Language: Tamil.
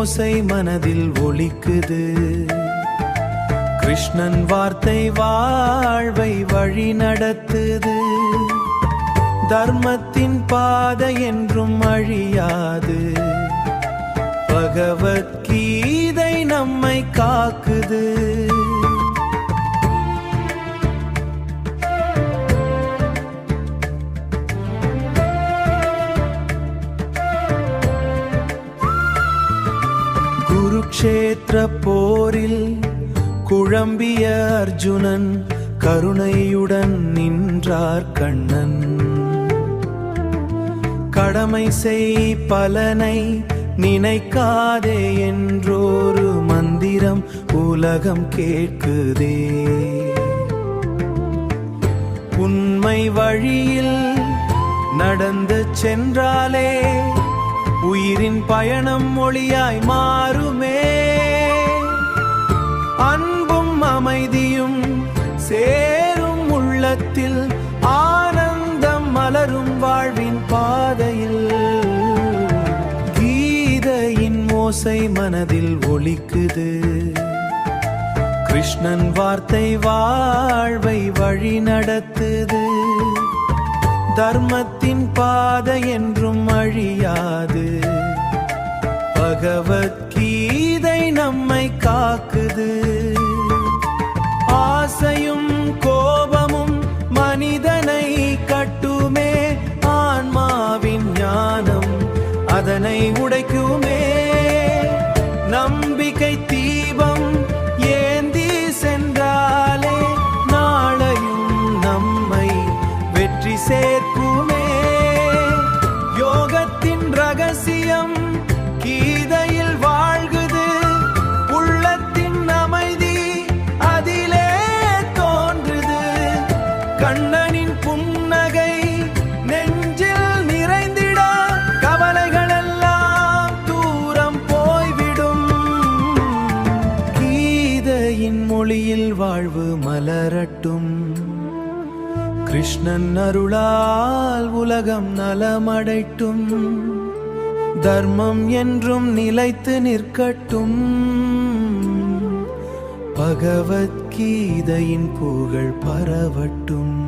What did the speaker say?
ஓசை மனதில் ஒலிக்குது. கிருஷ்ணன் வார்த்தை வாழ்வை வழி நடத்துது. தர்மத்தின் பாதை என்றும் அழியாது. பகவத்கீதை நம்மை காக்குது. குருக்ஷேத்திர போரில் குழம்பிய அர்ஜுனன் கருணையுடன் நின்றார் கண்ணன். கடமை செய் பலனை நினைக்காதே என்றொரு மந்திரம் உலகம் கேட்குதே. உண்மை வழியில் நடந்து சென்றாலே உயிரின் பயணம் மொழியாய் மாறுமே. அன்பும் அமைதியும் சேரும் உள்ளத்தில் ஆனந்தம் மலரும் வாழ்வின் பாதையில். கீதையின் ஓசை மனதில் ஒலிக்குது. கிருஷ்ணன் வார்த்தை வாழ்வை வழி நடத்துது. தர்மத்தின் பாதை என்றும் அழியாது. பகவத்கீதை நம்மை காக்குது. ஆசையும் கோபமும் மனிதனை கட்டுமே. ஆன்மாவின் ஞானம் அதனை உடைக்குமே. நம்பிக்கை தீபம் ஏந்தி சென்றாலே நாளையும் நம்மை வெற்றி சேர்க்குமே. யோகத்தின் ரகசியம் கீதையில் வாழ்குது. உள்ளத்தின் அமைதி அதிலே தோன்றுது. கண்ணனின் புன்னகை நெஞ்சில் நிறைந்திட கவலைகளெல்லாம் தூரம் போய்விடும். கீதையின் மொழியில் வாழ்வு மலரட்டும். கிருஷ்ணன் அருளால் உலகம் நலமடைட்டும். தர்மம் என்றும் நிலைத்து நிற்கட்டும். பகவத்கீதையின் புகழ் பரவட்டும்.